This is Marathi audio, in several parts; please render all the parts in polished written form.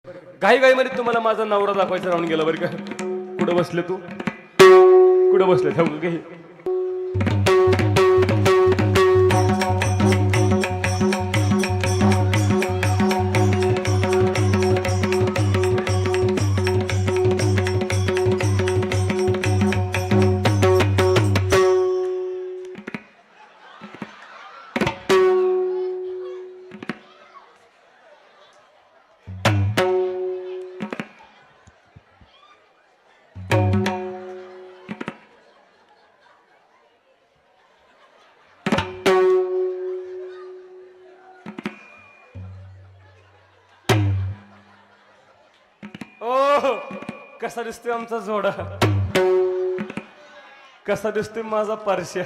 घाई घाई मध्ये तुम्हाला माझा नवरा दाखवायचा राहून गेला बरं का. कुठं बसले तू, कुठं बसले थांब काही. कसा दिसतोय आमचा जोडा, कसा दिसतोय माझा पारश्या.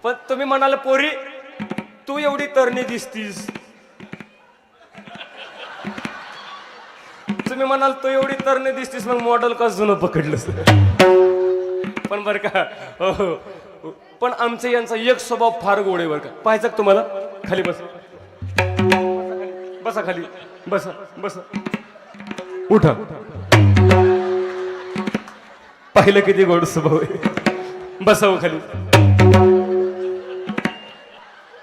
पण तुम्ही म्हणाल पोरी तू एवढी तरणी दिसतीस, तुम्ही म्हणाल तू एवढी तरणी दिसतीस, मग मॉडेल का जुनं पकडलंस. पण बर का हो, पण आमच्या यांचा एक स्वभाव फार गोड आहे बर का. पाहायचं का तुम्हाला. खाली बस, बसा खाली, बसा बसा, उठा. पाहिलं किती गोड स्वभाव आहे. बसाव खाली,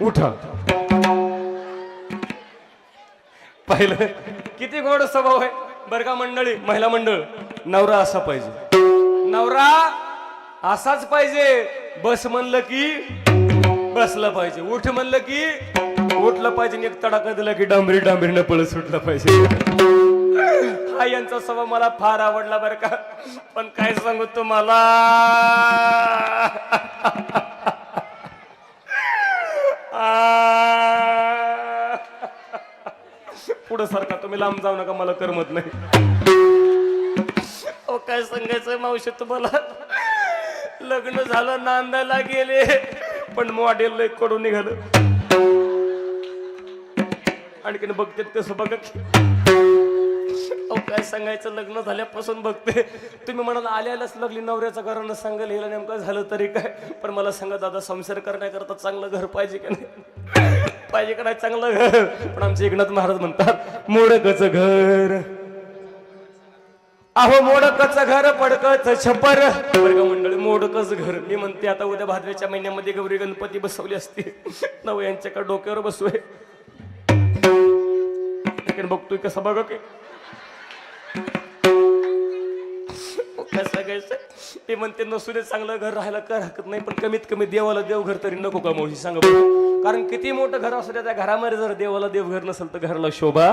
उठा. पाहिलं किती गोड स्वभाव आहे बरं का मंडळी. महिला मंडळ, नवरा असा पाहिजे, नवरा असाच पाहिजे. बस म्हणलं की बसला पाहिजे, उठ म्हणलं की उठलं पाहिजे, एक तडाखा दिला की डांबरी डांबरीनं पळत सुटलं पाहिजे. हा यांचा स्वभाव मला फार आवडला बरं का. पण काय सांगू तुम्हाला, पुढं सारखा तुम्ही लांब जाऊ नका, मला करमत नाही. अहो काय सांगायचं मावशी तुम्हाला, लग्न झालं, नांदायला गेले, पण मॉडेल लय कडून निघालं. आणखीन बघते कसं बघा. अहो काय सांगायचं, लग्न झाल्यापासून बघते. तुम्ही म्हणाला आल्यालाच लागली नवऱ्याचं घरानं सांगायला, हिला नेमकं झालं तरी काय. पण मला सांगा दादा, संसार करण्याकरता चांगलं घर पाहिजे का नाही, पाहिजे का नाही चांगलं घर. पण आमचे एकनाथ महाराज म्हणतात मोडकच घर, अहो मोडकच घर पडकच छपर. बरं मंडळी, मोडकच घर. मी म्हणते आता उद्या भाद्रच्या महिन्यामध्ये गौरी गणपती बसवली असते, नव यांच्याकडे डोक्यावर बसवय. बघतोय कसं बघा की काय सांगायचं. ते म्हणते नसू दे, चांगलं घर राहायला काय हरकत नाही, पण कमीत कमी देवाला देवघर तरी नको का मावशी सांगा बघा. कारण किती मोठं घर असू द्या, त्या घरामध्ये जर देवाला देवघर नसेल तर घराला शोभा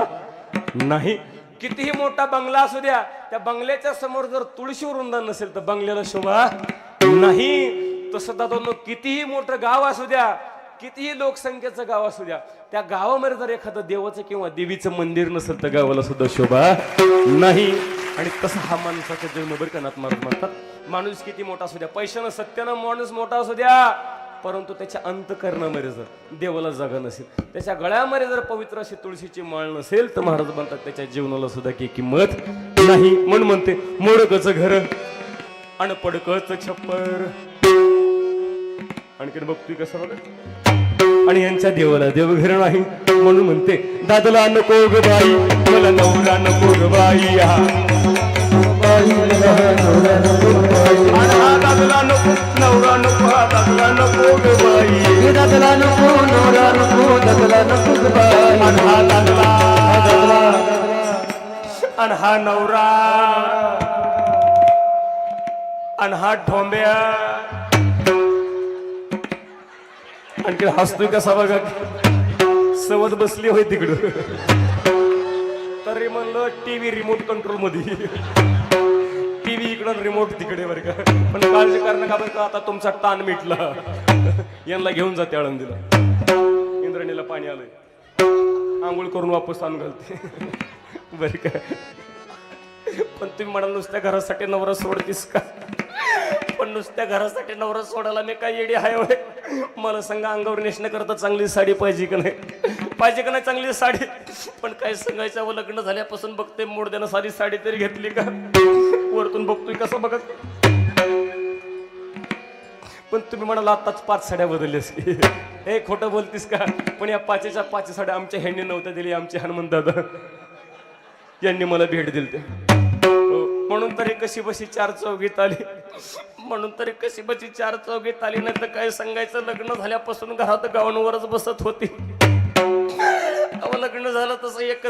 नाही. कितीही मोठा बंगला असू द्या, त्या बंगल्याच्या समोर जर तुळशी वृंदावन नसेल तर बंगल्याला शोभा नाही. तसं दादा कितीही मोठं गाव असू द्या, कितीही लोकसंख्येचं गाव असू द्या, त्या गावामध्ये जर एखादं देवाचं किंवा देवीचं मंदिर नसेल तर गावाला सुद्धा शोभा नाही. आणि तसं हा माणसाचा जन्म बरं का. नाथ महाराज म्हणतात माणूस किती मोठा असू द्या, पैशानं सत्यानं माणूस मोठा असू द्या, परंतु त्याच्या अंतकरणामध्ये जर देवाला जागा नसेल, त्याच्या गळ्यामध्ये जर पवित्र अशी तुळशीची माळ नसेल, तर महाराज म्हणतात त्याच्या जीवनाला सुद्धा काही किंमत नाही. म्हणून म्हणते मोडकच घर आणि पडकच छप्पर. आणखीन बघतोय कसं बघा. आणि यांच्या देवाला देवघर नाही, म्हणून म्हणते दादला नको ग बाई, मला नवरा नको ग बाई. दादला नको नवरा नको, दादला नको ग बाई, दादला नको नवरा नको, दादला नको ग बाई. हा दादला, आणि हा नवरा, आणि हा ठोंब्या. आणखी हसतोय कसा बघा, सवत बसली होय तिकडं. तरी म्हणलं टीव्ही रिमोट कंट्रोल मध्ये, टीव्ही इकडं रिमोट तिकडे बरं का. पण काळजी करणं का बरं का, आता तुमचा ताण मिटला. यांना घेऊन जाते आळंदीला, इंद्रणीला पाणी आलंय, आंघोळ करून वापस आणून घालते बरं का. पण तुम्ही म्हणाल नुसत्या घरासाठी नवरा सोडतीस का, पण नुसत्या घरासाठी नवरा सोडायला मी काय येडी आहे होय. मला सांगा, अंगावर नेसण्याकरता चांगली साडी पाहिजे का नाही, पाहिजे का नाही चांगली साडी. पण काय सांगायचं, व लग्न झाल्यापासून बघते मोडद्यानं सारी साडी तरी घेतली का, वरतून बघतोय कसं बघत. पण तुम्ही म्हणाला आताच 5 साड्या बदलल्यास की हे खोटं बोलतीस का? पण या पाचीच्या 5 साड्या आमच्या ह्यांनी नव्हत्या दिली, आमचे हनुमान दादा यांनी मला भेट दिली ते. म्हणून तरी कशी बशी 4 चौघीत आली, म्हणून तरी कशी बशी 4 चौघीत आली. नाही तर काय सांगायचं, लग्न झाल्यापासून घरात गाऊनवरच बसत होती. लग्न झालं तसं एक